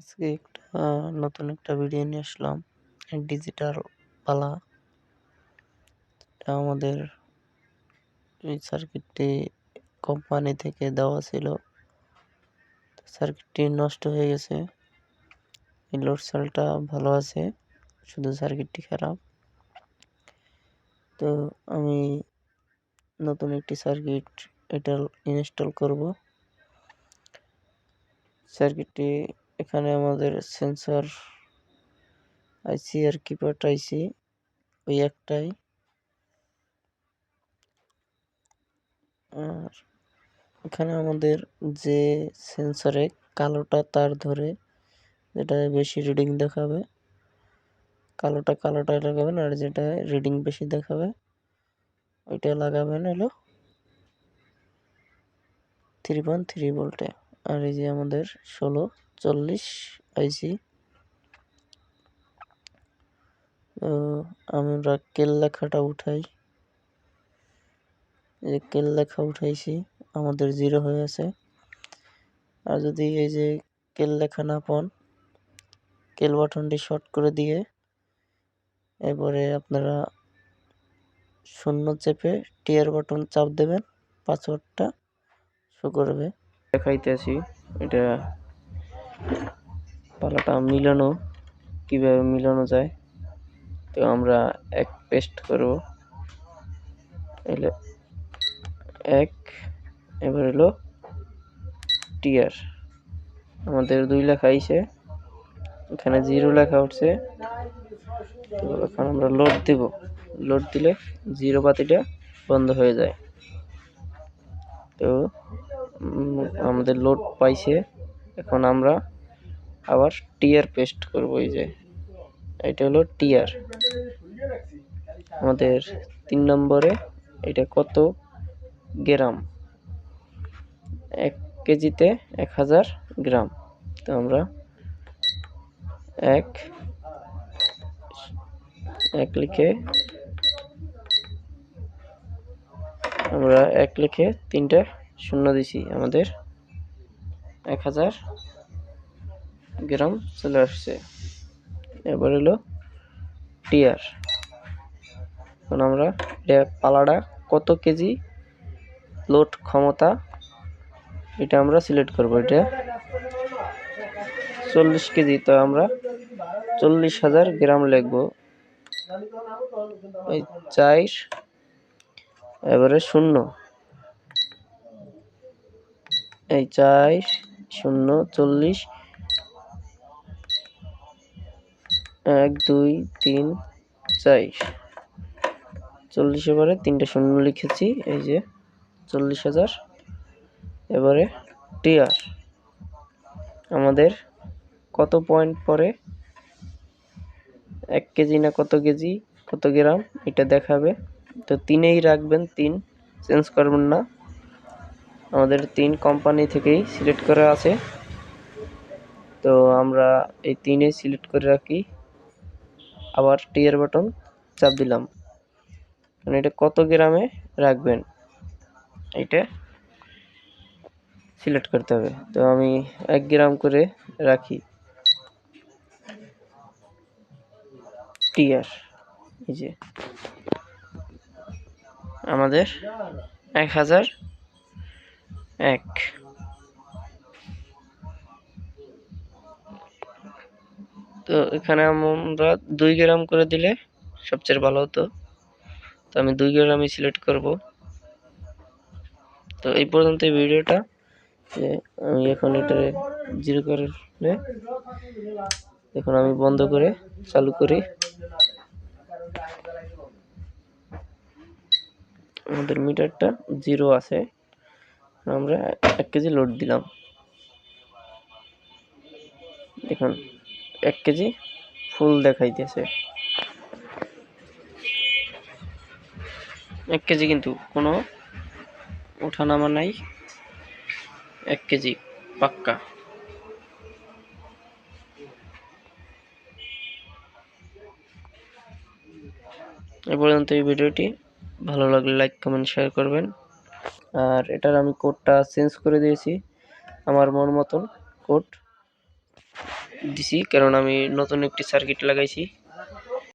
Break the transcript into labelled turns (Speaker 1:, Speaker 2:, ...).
Speaker 1: আজকে নতুন একটা ভিডিও নিয়ে আসলাম। ডিজিটাল পালা। এটা আমাদের এই সার্কিটটি কোম্পানি থেকে দেওয়া ছিল। সার্কিটটি নষ্ট হয়ে গেছে। এই লোড সেলটা ভালো আছে, শুধু সার্কিটটি খারাপ। তো আমি নতুন একটি সার্কিট এটা ইনস্টল করব। সার্কিটটি এখানে আমাদের সেন্সর আইসি আর কিপ্যাড আইসি ওই একটাই। আর এখানে আমাদের যে সেন্সরে কালোটা তার ধরে যেটা বেশি রিডিং দেখাবে, কালোটা লাগাবেন, আর যেটা রিডিং বেশি দেখাবে ওইটা লাগাবেন হলো 3.3 ভোল্টে। আর এই যে আমাদের 1640 আইসি। তো আমরা কেল লেখাটা উঠাই। এই কেল লেখা উঠাইছি, আমাদের 0 হয়ে আছে। আর যদি এই যে কেল লেখা না পান, কেল বাটনটি শর্ট করে দিয়ে এরপরে আপনারা 0 চেপে টিয়ার বাটন চাপ দেবেন, পাসওয়ার্ডটা শো করবে। দেখাইতেছি এটা পালাটা মিলানো, কিভাবে মিলানো যায়। তো আমরা এক পেস্ট করব, এলো এক, এবার হলো টিয়ার। আমাদের 2 লেখা আইছে, এখানে 0 লেখা উঠছে। তো এখন আমরা লোড দেব, লোড দিলে 0 বাতিটা বন্ধ হয়ে যায়। তো আমাদের লোড পাইছে। এখন আমরা আবার টিয়ার পেস্ট করব। এই যে এটা হলো টিয়ার আমাদের 3 নম্বরে। এটা কত গ্রাম? 1 কেজিতে 1000 গ্রাম। তো আমরা এক লিখে আমরা 1 লিখে 3টা শূন্য দিছি, আমাদের 1000 গ্রাম চলে আসছে। এবার হলো টিয়ার। এখন আমরা পালাটা কত কেজি লোড ক্ষমতা এটা আমরা সিলেক্ট করব। এটা 40 কেজি, তো আমরা 40,000 গ্রাম লিখব। এই 4 এবারে 0, এই 4 0 40, 1 2 3 4 40, এবারে 3টা 0 লিখেছি, এই যে 40,000। এবারে টিয়ার আমাদের কত পয়েন্ট পরে 1 কেজি না কত কেজি কত গ্রাম এটা দেখাবে। তো 3এই রাখবেন, 3 চেঞ্জ করবেন না। আমাদের 3 কোম্পানি থেকেই সিলেক্ট করা আছে, তো আমরা এই 3এই সিলেক্ট করে রাখি। আবার টিয়ার বাটন চাপ দিলাম, কারণ এটা কত গ্রামে রাখবেন এটা সিলেক্ট করতে হবে। তো আমি 1 গ্রাম করে রাখি টিয়ার। এই যে আমাদের 1001। তো এখানে আমরা 2 গ্রাম করে দিলে সবচেয়ে ভালো হতো। তো আমি 2 গ্রামই সিলেক্ট করব। তো এই পর্যন্ত এই ভিডিওটা। আমি এখন এটা 0 করলে এখন আমি বন্ধ করে চালু করি। আমাদের মিটারটা 0 আছে, আমরা 1 কেজি লোড দিলাম। দেখুন 1 কেজি ফুল দেখাইতেছে। 1 কেজি কিন্তু কোনো ওঠানামা নাই, 1 কেজি পাক্কা। এ পর্যন্ত এই ভিডিওটি। ভালো লাগলে লাইক কমেন্ট শেয়ার করবেন। আর এটার আমি কোডটা চেঞ্জ করে দিয়েছি আমার মন মতন কোড। দিছি, কারণ আমি নতুন একটি সার্কিট লাগাইছি।